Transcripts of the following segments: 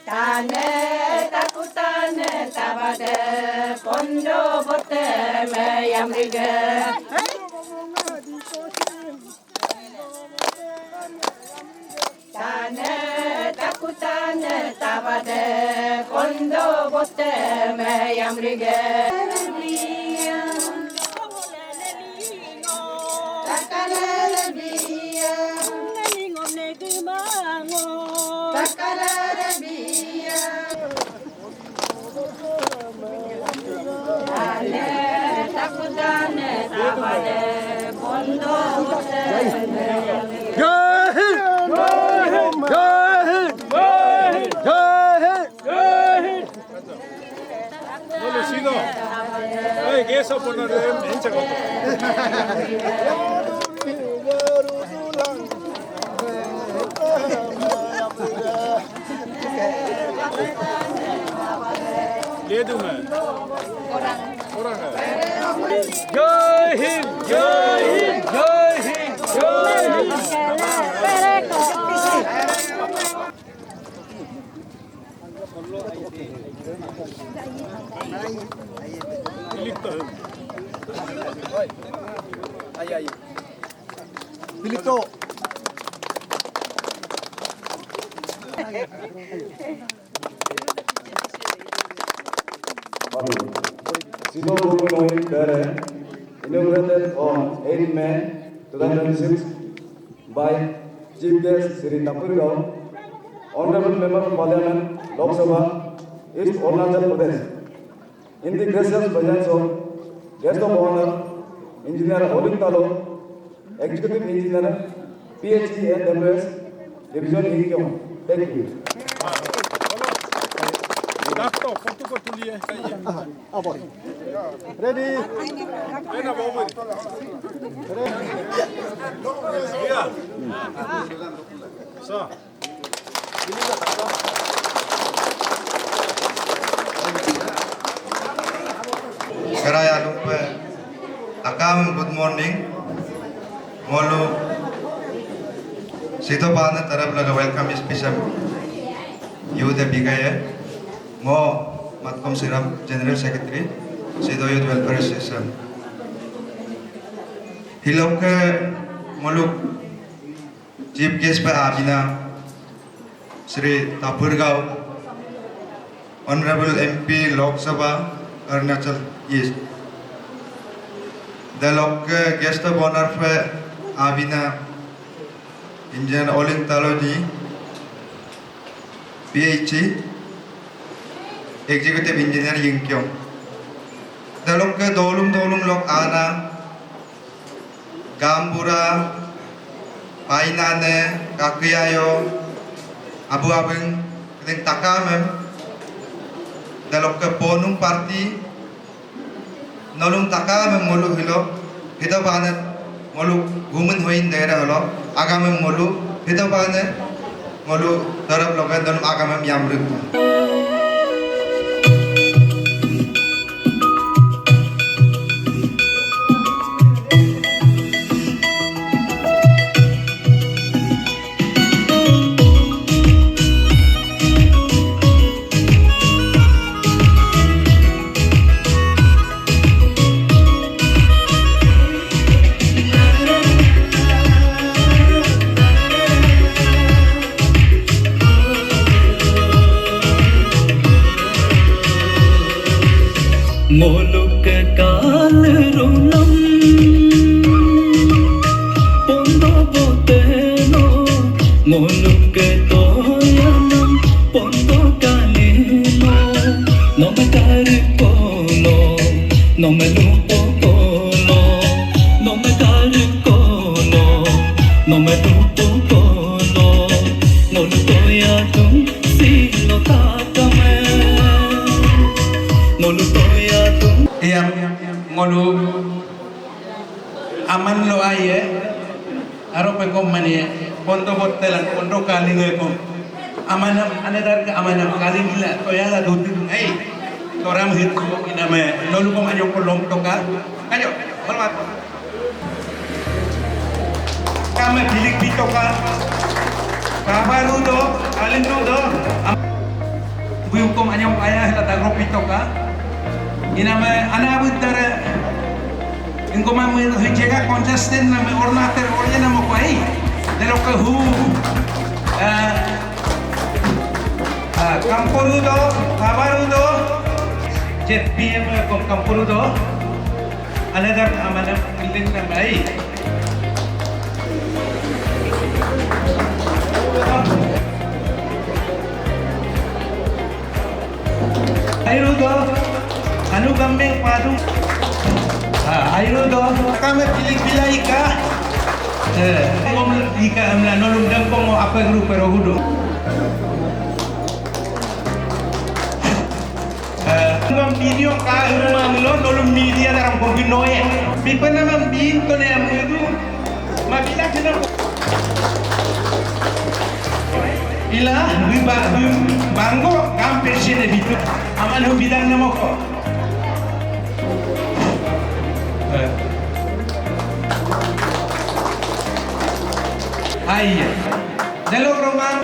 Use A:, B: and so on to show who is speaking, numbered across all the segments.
A: Tane takutane tabade pondo bote me yamrige. Tane takutane tabade pondo bote me yamrige.
B: Eso poner en chacoto. Ledu में orang Jai Hind Jai Hind Jai Hind Jai
C: Pilito.
D: Sido Bhumi inaugurated on 8 May 2026 by Chief Guest Sri Tapurgaon, Honorable Member of Parliament, Lok Sabha, East Arunachal Pradesh. In the gracious presence of Guest of Honor, Engineer Olin Talo, Executive Engineer, PhD and MS, Division Inkyong. Thank you.
B: Doctor, foto ko tuliye.
C: Ready?
B: Ena bobo. Yeah. So.
E: Seraya lupa. Akam good morning. Molu. Situ bana taraf laga welcome special. Youth bigaya. Mo Matkom Siram, General Secretary, Sido Youth Welfare Association. Hilok ke Moluk Chief Guest pa Abina Sri Tapurgaon, Honorable MP Lok Sabha Arunachal East. The Lok Guest of Honor pa Abina Engineer Olin Taloji, PhD. Executive Engineer Yingkyong. Dalok ke dolum lok ana Gambura Painane Kakiyayo Abu Abeng Kedeng Takamem Dalok ke Ponung Party Nolung Takamem Molu Hilo Hito Banet Molu Gumen Hoin Daerah Hilo Agamem Molu Hito Banet Molu Darab Lokan Dalum Agamem Yamruk.
F: Moluk kal runam pondo boteno moluk toyanam pondo kalino no me caricono no me lupo colo no me caricono no me lupo colo moluk toyanam silo takame moluk
E: Yang
C: aman lo aye aro pe kom mani pondo botelan pondo kaling ko amanam anadar ka amanam kaling la toyala duti ai toram hit ko iname lolu ko anyo ko lom to ka ayo hormat kame bilik bito ka kabaru do kaling do buyum ko anyo kaya la tagro bito ka iname anabut dare Inko mamu hijega contestant na me ornater orya na mo pai delo ka hu kampurudo kabarudo jet pm ko kampurudo another amana building na bai ayrudo anu gambeng padu ayo do kami pilih ika ngom ika amla nolong dang ko mo apa grup pero hudo ngom video ka rumah lo nolong media dalam ko binoye bipa naman bin to ne am itu mabila kena ila biba banggo kampir sine bitu aman ho bidang namo ko Ay, dalawang roman.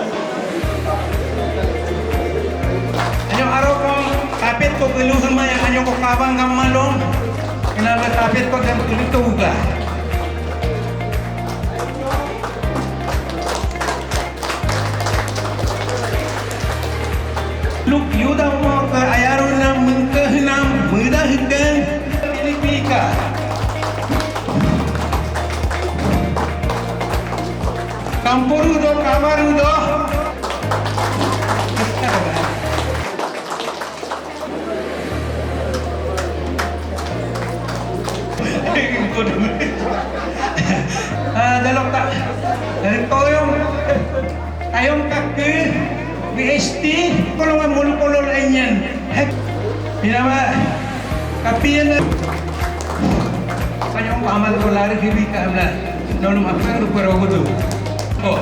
C: Anyo araw ko kapit ko keluhan maya anyo ko kabang kamalong. Kenapa kapit ko dan tuga. Look, yuda mo ka ayaron na mengkehnam mudahkan Pilipika. Kampurudo, kabarudo. Dalok tak. Dari tayong kaki BST kalau nggak mulu-mulu lainnya. Pinama kapian. Kanyang paman ko lari hibi ka amla. Nolong apa rupero gudu. Oh,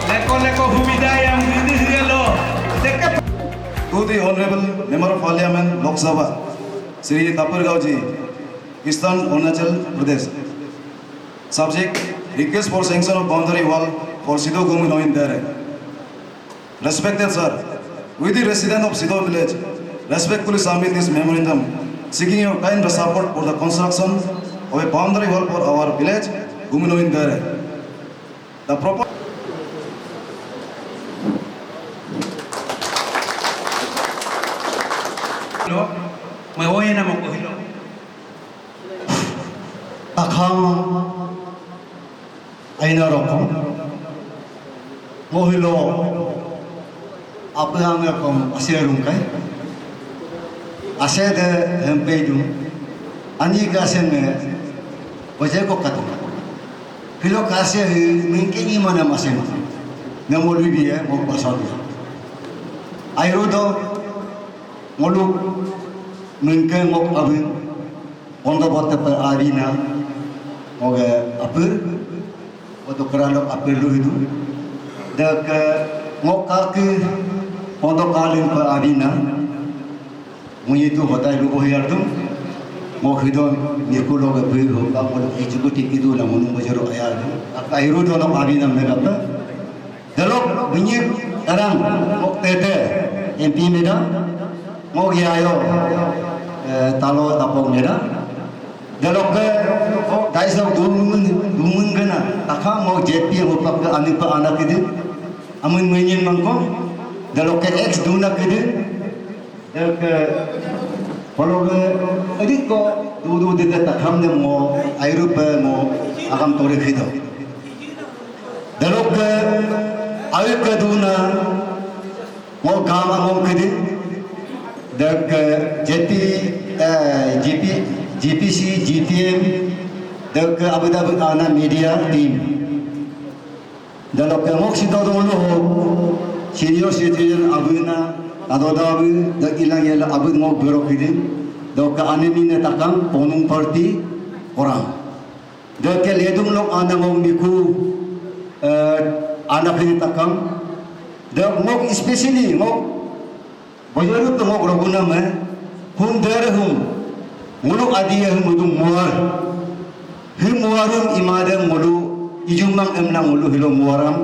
C: leko humidayang hindi sigalo. Dekat.
D: To the Honorable Member of Parliament, Lok Sabha, Sri Tapurgaon ji, Eastern Arunachal Pradesh. Subject: request for sanction of boundary wall for Sido Gumi Noin Dere. Respected sir, we the resident of Sido village respectfully submit this memorandum seeking your kind support for the construction of a boundary wall for our village Gumi Noin Dere. The proper
C: Mahoy na mo ko hilo.
G: Akang ay naroko. Mohilo apa yang kau asyarung kai? Asyad hempedu. Ani kasen wajah ko katu. Hilo kasih mungkin mana masih. Namolu dia mau pasal dia. Ayo do molu mungkin mau abin onda bote per arina moga apur waktu kerana apur lu itu dak mau kaki onda kalin per arina mungkin itu hotai lu bohir tu mau hidon mirkulo ke beri hoka mau hijuku tikidu lah munu bajaro ayar tu akhiru tu nak arina mereka tu dalok bunyi orang mau tete MP mereka mau giayo talo tapong mereka dalok ke daisau dumun kena takha mau JP mau pak anik pak anak itu amun menyen mangko dalok ke X duna itu dalok ke kalau ke adik ko dulu dia takham ne mau Eropa mau agam tore khido dalok ke ayuk ke duna mau kama mau kedi dak GPC GTM dak Abu Dhabi ana media team dalok ke mok sito dulu senior citizen abuna adodabu dak ilang yela abu mau bero kedi dak anemi ne takam ponung party orang do ke ledung lok ana ngom miku ana phini takam do ngok especially ngok boyoru to ngok roguna me hun dere hum muluk adiya hum mudu muar hum muarum imadam mulu ijumang emnang mulu hilo muaram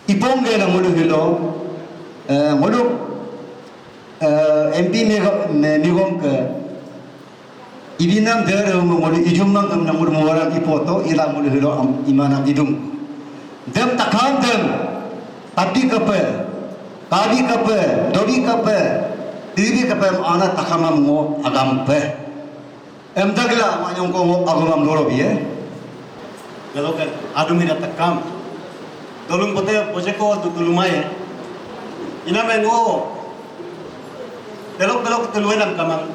G: ipong gela mulu hilo muluk MP migom ke ibinam dere hum mulu ijumang emnang mulu muaram ipoto ila mulu hilo imanam idum dem takam dem tapi kape kabi kape dobi kape dibi kape ana takamam mo agam pe em dagla manyong ko mo agam loro biye
H: kalau kan adu mira takam tolong pote pojeko tutulumaye ina mengo belok tuluenam kamang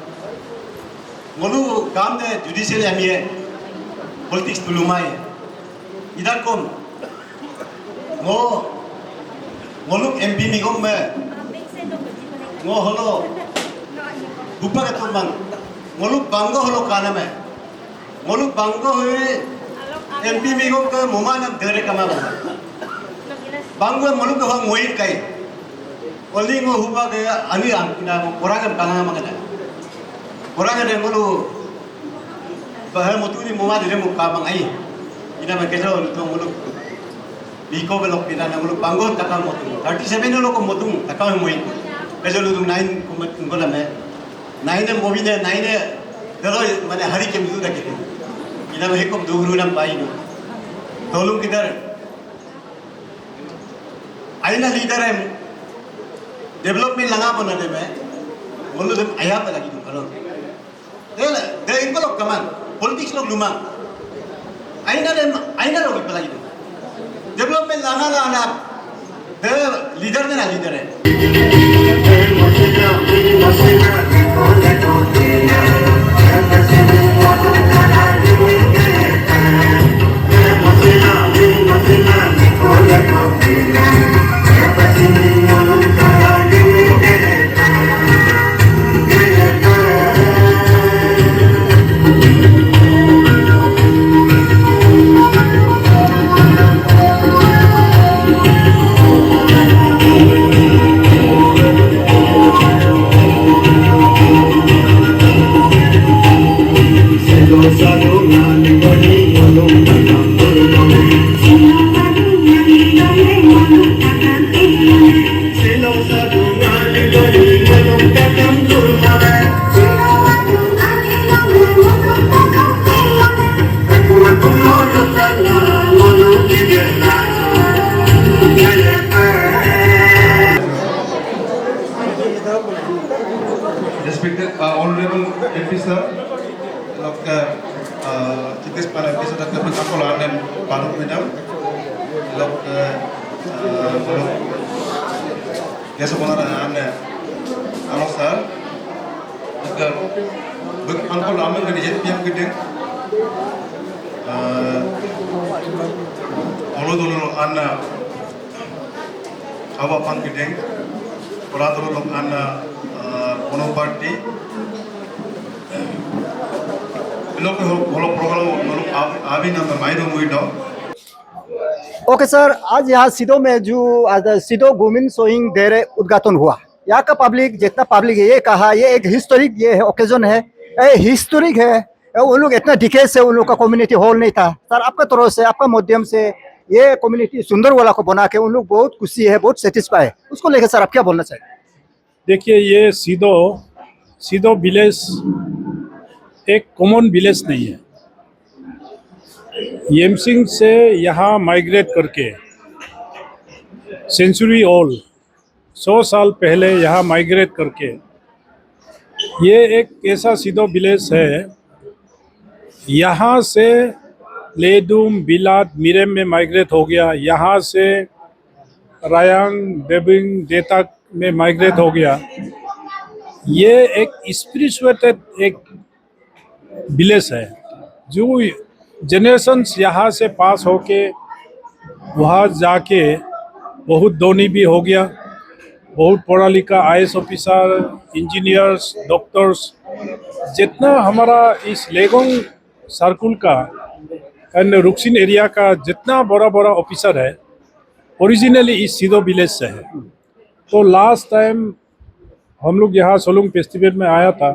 H: ngolu kam de judicial amie politics tulumaye idan kon ngoluk MP migom me ngo holo gupa ke tumbang ngoluk banggo holo kana me ngoluk banggo hoye MP migom ke momana dere kama banggo ngoluk ho ngoit kai oli ngo huba ke ani am kina orangam kana magana orangam de ngolu bahar motuni moma dire mukabang ai ina me keso to ngoluk Biko belok pina na muluk bangun takam motung 37 lo ko motung takam moi keso lu 9 kumat ngola me 9 mobi ne 9 dero mane hari ke mudu dakite ina me kom dugru nam pai no tolum kidar aina leader em development langa bana de me mulu dem aya pa lagi kalo de ingko lok kaman politics lok lumang aina lok pa lagi development lana the leader na leader hai
E: Respected Honorable MP sir, Dr. Chites para bisa Dr. Berkakola dan Parut Medam, Dr. Biasa benar anda, alo sir, Dr. Berkakola aman dari jet piam gede, dulu anda awak pang gede, orang dulu anda Kono party लोग होलो programme लोग अभी ना माइरो मुइडो
I: okay sir, आज यहाँ सिदो में जो आज Sido women sowing डेरे उद्घाटन हुआ। यहाँ का पब्लिक जितना पब्लिक है ये कहा ये एक हिस्टोरिक ये ओकेजन है, हिस्टोरिक है। उन लोग इतना डिकेड से उन लोग का कम्युनिटी हॉल नहीं था सर। आपका तरफ से आपका माध्यम से ये कम्युनिटी सुंदर वाला को बना के उन लोग बहुत खुशी है, बहुत सेटिस्फाई है। उसको लेकर सर आप क्या बोलना चाहिए?
B: देखिए ये सीधो विलेज एक कॉमन विलेज नहीं है। येमसिंग से यहाँ माइग्रेट करके सेंचुरी ओल्ड 100 साल पहले यहाँ माइग्रेट करके ये एक ऐसा सीधो विलेज है। यहाँ से लेदुम बिलाट मिरेम में माइग्रेट हो गया, यहाँ से रायांग देबिंग देताक में माइग्रेट हो गया। ये एक स्पिरिचुएटेड एक विलेज है जो जनरेशन्स यहाँ से पास होके वहाँ जाके बहुत धनी भी हो गया, बहुत पढ़ा लिखा IAS ऑफिसर, इंजीनियर्स, डॉक्टर्स, जितना हमारा इस लेगोंग सर्कुल का एंड रुक्सिन एरिया का जितना बड़ा बड़ा ऑफिसर है ओरिजिनली इस सीधो विलेज से है। तो लास्ट टाइम हम लोग यहाँ सोलुंग फेस्टिवल में आया था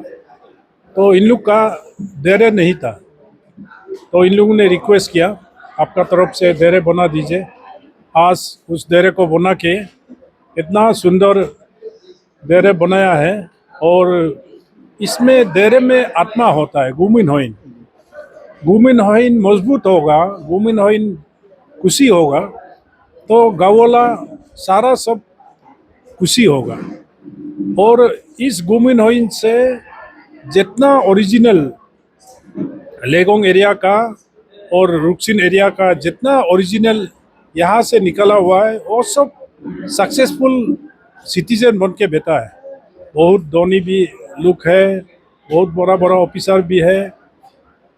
B: तो इन लोग का डेरे नहीं था, तो इन लोगों ने रिक्वेस्ट किया आपका तरफ से डेरे बना दीजिए। आज उस डेरे को बना के इतना सुंदर डेरे बनाया है और इसमें डेरे में आत्मा होता है। गुमिन होइन मजबूत होगा, गुमिन होइन खुशी होगा तो गाँव वाला सारा सब खुशी होगा। और इस गुमिन होइन से जितना ओरिजिनल लेगोंग एरिया का और रुक्सिन एरिया का जितना ओरिजिनल यहाँ से निकला हुआ है वो सब सक्सेसफुल सिटीजन बन के बैठा है। बहुत धनी भी लोग है, बहुत बड़ा बड़ा ऑफिसर भी है।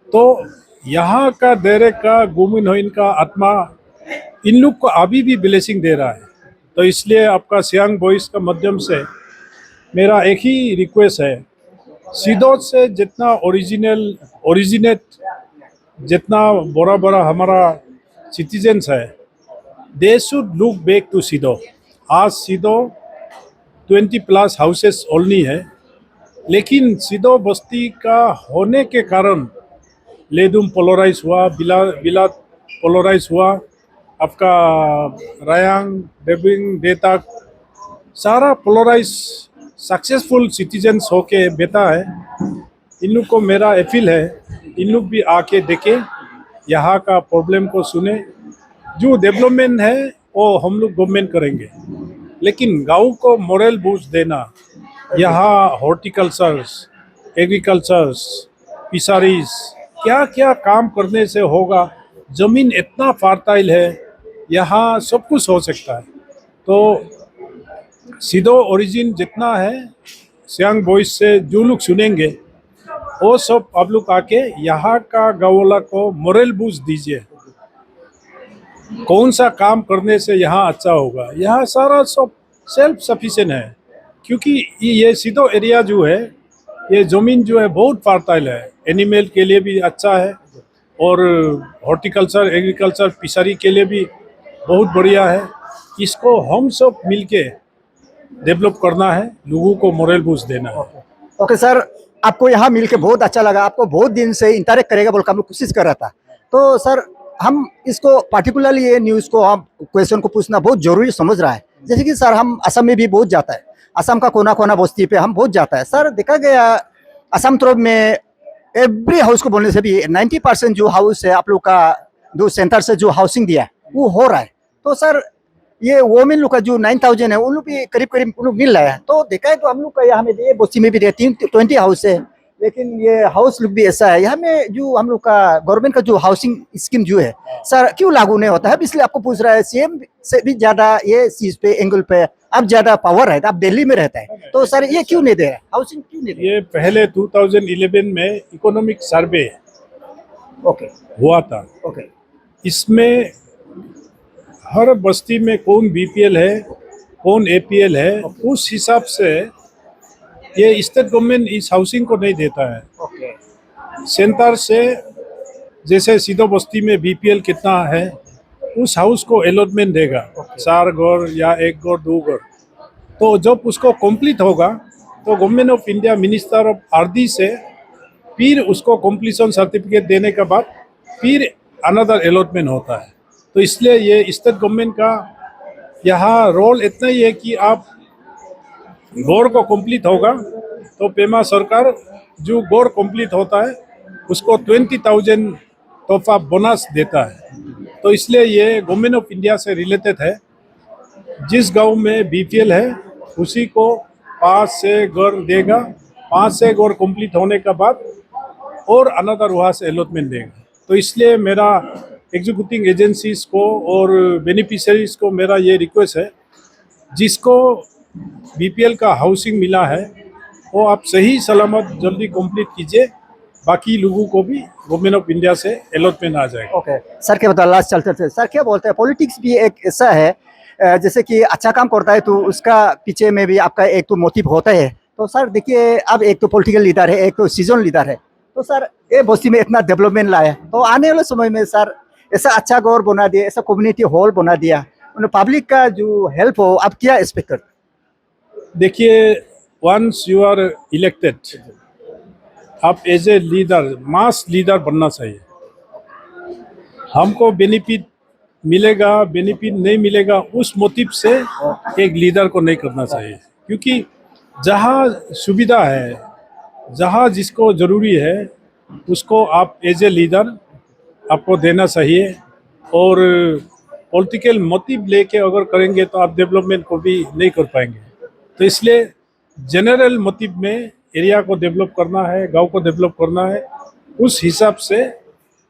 B: तो यहाँ का डेरे का गुमिन होइन का आत्मा इन लोग को अभी भी ब्लेसिंग दे रहा है। तो इसलिए आपका सियांग वॉइस का माध्यम से मेरा एक ही रिक्वेस्ट है, सीधो से जितना ओरिजिनेट जितना बड़ा बड़ा हमारा सिटीजन्स है they should look back to सीधो। आज सीधो 20+ हाउसेस ओनली है, लेकिन सीधो बस्ती का होने के कारण लेदुम पोलराइज हुआ, बिलात पोलराइज हुआ, आपका रायांग डेबिंग देताक सारा पोलराइज सक्सेसफुल सिटीजन्स होके बैठा है। इन लोग को मेरा अपील है, इन लोग भी आके देखें, यहाँ का प्रॉब्लम को सुने। जो डेवलपमेंट है वो हम लोग गवर्नमेंट करेंगे, लेकिन गांव को मोरल बूस्ट देना, यहाँ हॉर्टिकल्चर्स, एग्रीकल्चर्स, फिशरीज क्या क्या काम करने से होगा। ज़मीन इतना फर्टाइल है, यहाँ सब कुछ हो सकता है। तो सीधो ओरिजिन जितना है सियांग वॉइस से जो लोग सुनेंगे वो सब आप लोग आके यहाँ का गाँववाला को मोरल बूस्ट दीजिए। कौन सा काम करने से यहाँ अच्छा होगा। यहाँ सारा सब सेल्फ सफिशिएंट है, क्योंकि ये सीधो एरिया जो है ये ज़मीन जो है बहुत फर्टाइल है, एनिमल के लिए भी अच्छा है और हॉर्टिकल्चर, एग्रीकल्चर, फिशरी के लिए भी बहुत बढ़िया है। इसको हम सब मिलके डेवलप करना है, लोगों को मोरल बूस्ट देना है।
I: ओके सर, आपको यहाँ मिलके बहुत अच्छा लगा। आपको बहुत दिन से इंटरेक्ट करेगा बोल के हम लोग कोशिश कर रहा था। तो सर हम इसको पार्टिकुलरली ये न्यूज़ को हम क्वेश्चन को पूछना बहुत जरूरी समझ रहा है। जैसे कि सर हम असम में भी बहुत जाता है, असम का कोना कोना बस्ती पे हम बहुत जाता है। सर देखा गया असम तरफ में एवरी हाउस को बोलने से भी 90% जो हाउस है आप लोग का जो सेंटर से जो हाउसिंग दिया है वो हो रहा है। तो सर ये वोमेन लोग का जो 9000 है उन लोग भी करीब करीब उन लोग मिल रहा है। तो देखा है तो हम लोग का यहाँ में ये बस्ती में भी 20 हाउस है, लेकिन ये हाउस लुक भी ऐसा है। यहाँ में जो हम लोग का गवर्नमेंट का जो हाउसिंग स्कीम जो है सर क्यों लागू नहीं होता है, इसलिए आपको पूछ रहा है। सीएम से भी ज्यादा ये चीज पे एंगल पे अब ज्यादा पावर है, आप दिल्ली में रहता है, तो सर ये क्यों नहीं दे रहा है, हाउसिंग क्यों नहीं दे रहा है?
B: ये पहले 2011 में इकोनॉमिक सर्वे हुआ था। इसमें हर बस्ती में कौन बीपीएल है, कौन एपीएल है, उस हिसाब से ये स्टेट गवर्नमेंट इस हाउसिंग को नहीं देता है। सेंटर से जैसे सीधो बस्ती में बीपीएल कितना है उस हाउस को अलॉटमेंट देगा, 4 घर या 1 घर 2 घर। तो जब उसको कंप्लीट होगा तो government of India minister of RD से फिर उसको कंप्लीशन सर्टिफिकेट देने के बाद फिर अनदर अलॉटमेंट होता है। तो इसलिए ये स्टेट गवर्नमेंट का यहाँ रोल इतना ही है कि आप गौर को कंप्लीट होगा तो पेमा सरकार जो गौर कंप्लीट होता है उसको 20,000 तोहफा बोनस देता है। तो इसलिए ये गवर्नमेंट ऑफ इंडिया से रिलेटेड है। जिस गांव में बीपीएल है उसी को 5 से घर देगा, 5 से घर कंप्लीट होने के बाद और अनदर वहाँ से अलॉटमेंट देगा। तो इसलिए मेरा एग्जीक्यूटिंग एजेंसीज को और बेनिफिशियरीज को मेरा ये रिक्वेस्ट है, जिसको बीपीएल का हाउसिंग मिला है वो आप सही सलामत जल्दी कंप्लीट कीजिए, बाकी लोगों को भी गवर्नमेंट ऑफ इंडिया से अलॉटमेंट आ जाएगा।
I: ओके सर, क्या बता लास्ट चलते थे सर, क्या बोलते हैं पॉलिटिक्स भी एक ऐसा है जैसे कि अच्छा काम करता है तो उसका पीछे में भी आपका एक तो मोटिव होता है। तो सर देखिए अब एक तो पॉलिटिकल लीडर है, एक तो सीजन लीडर है, तो सर ये बस्ती में इतना डेवलपमेंट लाया, तो आने वाले समय में सर ऐसा अच्छा घर बना दिया, ऐसा कम्युनिटी हॉल बना दिया, पब्लिक का जो हेल्प हो, आप क्या एक्सपेक्ट करते हैं?
B: देखिए, वंस यू आर इलेक्टेड, आप as a leader, mass leader बनना चाहिए। हमको बेनिफिट मिलेगा, बेनिफिट नहीं मिलेगा, उस मोटिव से एक लीडर को नहीं करना चाहिए, क्योंकि जहाँ सुविधा है, जहाँ जिसको ज़रूरी है, उसको आप एज ए लीडर आपको देना चाहिए। और पॉलिटिकल मोटिव लेके अगर करेंगे तो आप डेवलपमेंट को भी नहीं कर पाएंगे। तो इसलिए जनरल मोटिव में एरिया को डेवलप करना है, गांव को डेवलप करना है, उस हिसाब से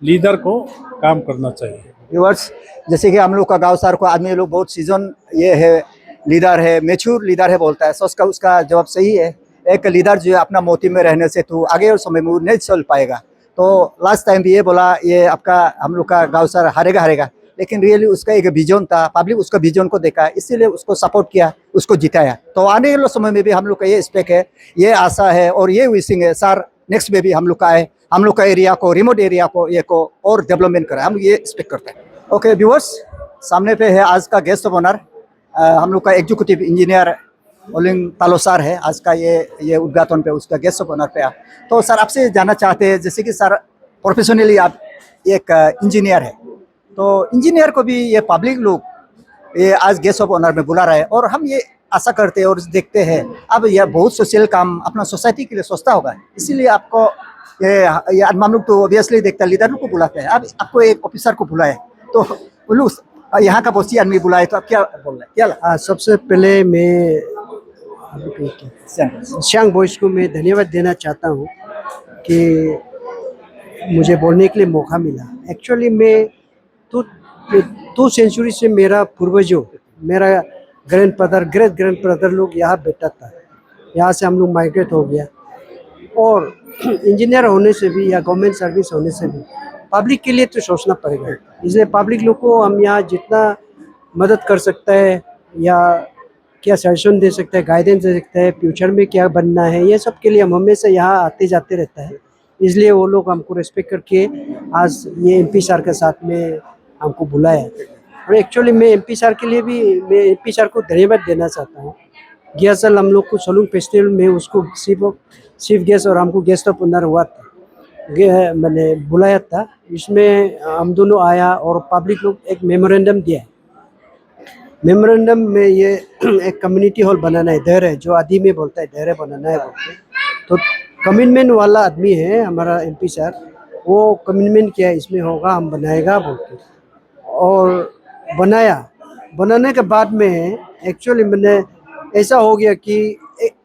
B: लीडर को काम करना चाहिए।
I: व्यूअर्स, जैसे कि हम लोग का गांव सार को आदमी लोग बहुत सीजन ये है, लीडर है, मेच्योर लीडर है बोलता है, सो उसका जवाब सही है। एक लीडर जो है अपना मोटिव में रहने से तो आगे और समय में वो नहीं चल पाएगा। तो लास्ट टाइम भी ये बोला, ये आपका हम लोग का गांव सार हारेगा, लेकिन रियली उसका एक विजन था, पब्लिक उसका विजन को देखा, इसीलिए उसको सपोर्ट किया, उसको जिताया। तो आने वाले समय में भी हम लोग का ये एक्सपेक्ट है, ये आशा है और ये विशिंग है सर, नेक्स्ट में भी हम लोग का आए, हम लोग का एरिया को, रिमोट एरिया को ये को और डेवलपमेंट कराए, हम ये एक्सपेक्ट करते हैं। ओके व्यूअर्स, सामने पे है आज का गेस्ट ऑफ ऑनर, हम लोग का एग्जीक्यूटिव इंजीनियर ओलिंग तालो सर है। आज का ये उद्घाटन पे उसका गेस्ट ऑफ ऑनर पे आ। तो सर आपसे जानना चाहते हैं, जैसे कि सर प्रोफेशनली आप एक इंजीनियर है, तो इंजीनियर को भी ये पब्लिक लोग ये आज गेस्ट ऑफ ऑनर में बुला रहा है, और हम ये आशा करते हैं और देखते हैं अब यह बहुत सोशल काम अपना सोसाइटी के लिए सोचता होगा, इसीलिए आपको ये हम लोग तो ऑब्वियसली देखते हैं लीडर को बुलाते हैं, अब आपको एक ऑफिसर को बुलाए, तो उल्लू यहाँ का बस्ती आदमी बुलाए, तो आप क्या बोल रहे हैं, क्या लगा?
J: सबसे पहले मैं श्यांग बॉयज़ को मैं धन्यवाद देना चाहता हूँ कि मुझे बोलने के लिए मौका मिला। एक्चुअली मैं टू सेंचुरी से मेरा पूर्वजों, मेरा ग्रैंड फादर लोग यहाँ बैठा था, यहाँ से हम लोग माइग्रेट हो गया, और इंजीनियर होने से भी या गवर्नमेंट सर्विस होने से भी पब्लिक के लिए तो सोचना पड़ेगा। इसलिए पब्लिक लोग को हम यहाँ जितना मदद कर सकता है या क्या सजेशन दे सकता है, गाइडेंस दे सकता है, फ्यूचर में क्या बनना है, ये सब के लिए हम हमेशा यहाँ आते जाते रहता है। इसलिए वो लोग हमको रिस्पेक्ट करके आज ये एमपी सर के साथ में हमको बुलाया। और एक्चुअली मैं एमपी सर के लिए भी मैं एमपी सर को धन्यवाद देना चाहता हूँ। गया साल हम लोग को सलूंग फेस्टिवल में उसको चीफ गेस्ट और हमको गेस्ट ऑफ ऑनर हुआ था, मैंने बुलाया था। इसमें हम दोनों आया और पब्लिक लोग एक मेमोरेंडम दिया। मेमोरेंडम में ये एक कम्युनिटी हॉल बनाना है, दहर है, जो आदि में बोलता है दहर बनाना है बोलते, तो कमिटमेंट वाला आदमी है हमारा एमपी सर, वो कमिटमेंट किया इसमें होगा, हम बनाएगा बोलते, और बनाने के बाद में एक्चुअली मैंने ऐसा हो गया कि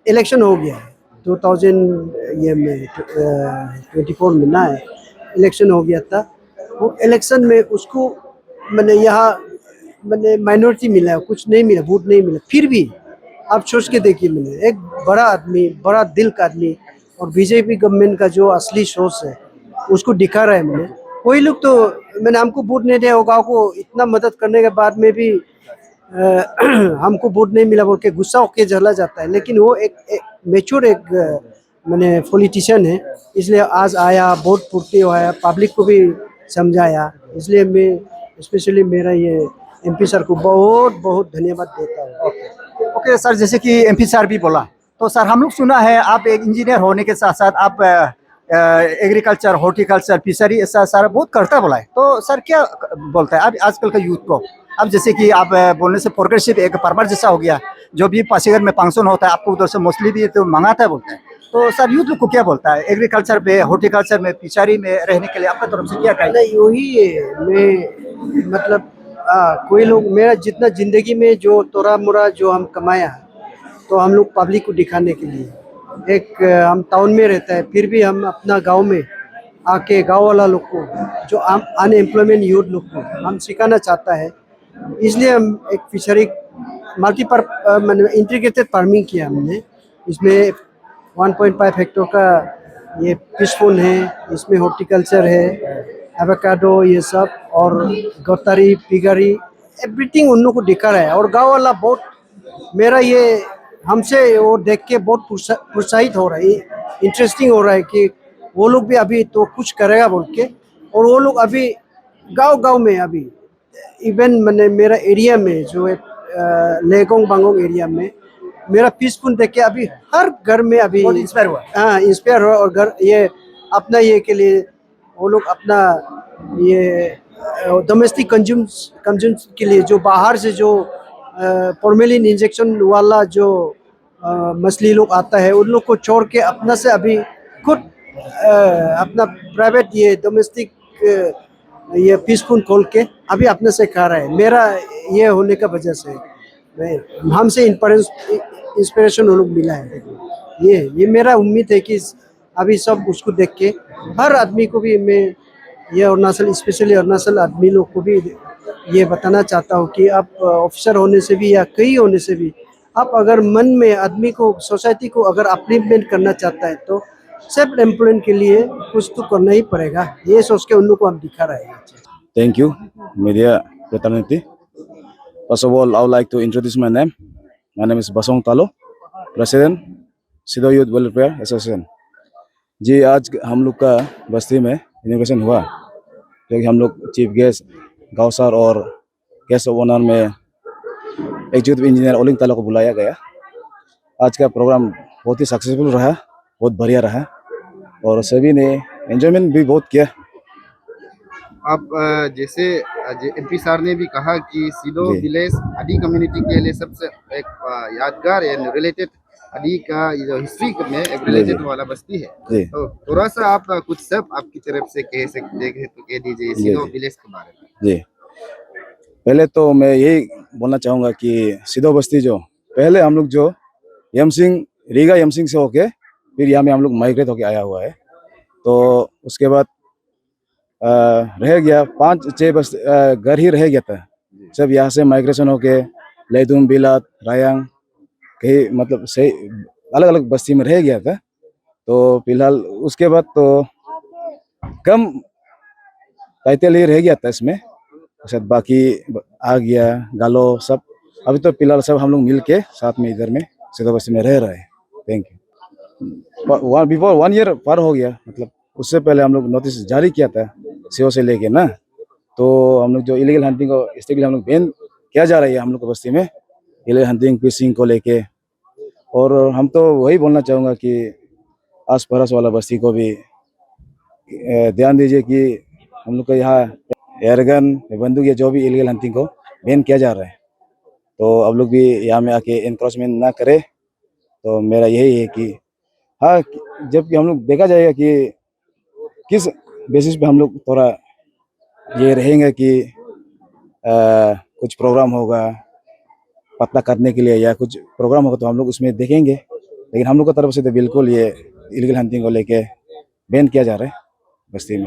J: इलेक्शन हो गया 2024 में ना है, इलेक्शन हो गया था। वो इलेक्शन में उसको मैंने यहाँ मैंने माइनॉरिटी मिला, कुछ नहीं मिला, वोट नहीं मिला, फिर भी आप सोच के देखिए, मैंने एक बड़ा आदमी, बड़ा दिल का आदमी, और बीजेपी गवर्नमेंट का जो असली सोच है उसको दिखा रहा है। मैंने कोई लोग तो मैंने हमको वोट नहीं दिया, गाँव को इतना मदद करने के बाद में भी हमको वोट नहीं मिला बोल के गुस्सा होके जला जाता है, लेकिन वो एक मैच्योर एक मैंने पॉलिटिशियन है, इसलिए आज आया, वोट पूर्ति हुआ, पब्लिक को भी समझाया। इसलिए मैं स्पेशली मेरा ये एमपी सर को बहुत बहुत धन्यवाद देता हूँ।
I: ओके सर, जैसे कि एमपी सर भी बोला, तो सर हम लोग सुना है आप एक इंजीनियर होने के साथ साथ आप एग्रीकल्चर, हॉर्टिकल्चर, फिशरी ऐसा सारा बहुत करता बोला है, तो सर क्या बोलता है अब आजकल का यूथ को? अब जैसे कि आप बोलने से प्रोग्रेसिव एक फार्मर जैसा हो गया, जो भी पासीघर में फंक्शन होता है आपको उधर से मोस्टली भी तो मंगाता है बोलता है, तो सर यूथ लोग को क्या बोलता है एग्रीकल्चर पे, हॉर्टिकल्चर में, फिशरी में रहने के लिए आपका तरफ से क्या कहना है?
J: नहीं, वही है, मैं मतलब कोई लोग मेरा जितना जिंदगी में जो तोरा मोरा जो हम कमाया, तो हम लोग पब्लिक को दिखाने के लिए, एक हम टाउन में रहता है, फिर भी हम अपना गांव में आके गांव वाला लोग को, जो अनएम्प्लॉयमेंट यूथ लोग को हम सिखाना चाहता है। इसलिए हम एक फिशरी मैंने इंटीग्रेटेड फार्मिंग किया हमने। इसमें 1.5 हेक्टेयर का ये फिश पॉन्ड है, इसमें हॉर्टिकल्चर है, एवोकाडो ये सब, और गौतारी, पिगरी, एवरीथिंग उन लोगों को दिखा रहा है। और गांव वाला बहुत मेरा ये हमसे वो देख के बहुत प्रोत्साहित हो रहा है, इंटरेस्टिंग हो रहा है कि वो लोग भी अभी तो कुछ करेगा बोल के, और वो लोग अभी गांव-गांव में अभी इवन मैंने मेरा एरिया में जो है लेगोंग बांगोंग एरिया में मेरा पीसफुल देख के अभी हर घर में अभी
I: बहुत इंस्पायर हुआ।
J: हाँ इंस्पायर हुआ, और घर ये अपना ये के लिए वो लोग अपना ये डोमेस्टिक कंज्यूम के लिए जो बाहर से जो फॉर्मेलिन इंजेक्शन वाला जो मछली लोग आता है उन लोग को छोड़ के अपना से अभी खुद अपना प्राइवेट ये डोमेस्टिक ये पीसफुल खोल के अभी अपने से खा रहा है। मेरा ये होने का वजह से हमसे इंस्पिरेशन वो लोग मिला है। ये मेरा उम्मीद है कि अभी सब उसको देख के हर आदमी को भी मैं ये अरुणाचल स्पेशली अरुणाचल आदमी लोग को भी ये बताना चाहता हूँ कि आप ऑफिसर होने से भी या कई होने से भी आप अगर मन में आदमी को सोसाइटी को अगर अपलिफ्टमेंट करना चाहता है तो सेल्फ एम्प्लॉयमेंट के लिए कुछ तो करना ही पड़ेगा। ये सोच के उन लोग को हम दिखा रहे हैं।
D: Thank you, media fraternity. First of all, I would like to introduce my name. My name is Basong Talo, President, Sido youth welfare association. जी आज हम लोग का बस्ती में इनोग्रेशन हुआ, क्योंकि हम लोग चीफ गेस्ट गाँवसर और गेस्ट ओनर में एग्जीक्यूटिव इंजीनियर ओलिंग तालो को बुलाया गया। आज का प्रोग्राम बहुत ही सक्सेसफुल रहा, बहुत बढ़िया रहा और सभी ने एंजॉयमेंट भी बहुत किया।
K: अब जैसे एमपी सर ने भी कहा कि सिदो विलेज आदि कम्युनिटी के लिए सबसे एक यादगार एंड रिलेटेड आदि का जो हिस्ट्री में एक रिलेटेड वाला बस्ती है, तो थोड़ा सा आप कुछ सब आपकी तरफ से कह दीजिए सिदो विलेज के बारे में।
D: जी पहले तो मैं यही बोलना चाहूँगा कि सिदो बस्ती जो पहले हम लोग जो रीगा यमसिंग से होके फिर यहाँ में हम लोग माइग्रेट होके आया हुआ है, तो उसके बाद रह गया 5-6 बस घर ही रह गया था। सब यहाँ से माइग्रेशन होके लेदुम बिलात रायांग कहीं मतलब सही अलग अलग बस्ती में रह गया था। तो फिलहाल उसके बाद तो कम टाइटल ही रह गया था इसमें, शायद बाकी आ गया गालो सब। अभी तो फिलहाल सब हम लोग मिल के साथ में इधर में सिदो बस्ती में रह रहे हैं। Thank you. बिफोर 1 ईयर पार हो गया, मतलब उससे पहले हम लोग नोटिस जारी किया था सीओ से लेके ना, तो हम लोग जो इलीगल हंटिंग को स्ट्रिक्टली हम लोग बैन किया जा रही है हम लोग को बस्ती में, इलीगल हंटिंग फिशिंग को लेके। और हम तो वही बोलना चाहूँगा कि आस पड़ोस वाला बस्ती को भी ध्यान दीजिए कि हम लोग को यहाँ एयरगन बंदूक या जो भी इलीगल हंटिंग को बैन किया जा रहा है, तो अब लोग भी यहाँ में आके एनक्रोचमेंट ना करे। तो मेरा यही है कि हाँ, जबकि हम लोग देखा जाएगा कि किस बेसिस पे हम लोग थोड़ा ये रहेंगे कि कुछ प्रोग्राम होगा पता करने के लिए या कुछ प्रोग्राम होगा तो हम लोग उसमें देखेंगे, लेकिन हम लोग की तरफ से तो बिल्कुल ये इलीगल हंटिंग को लेके बैन किया जा रहा है बस्ती में।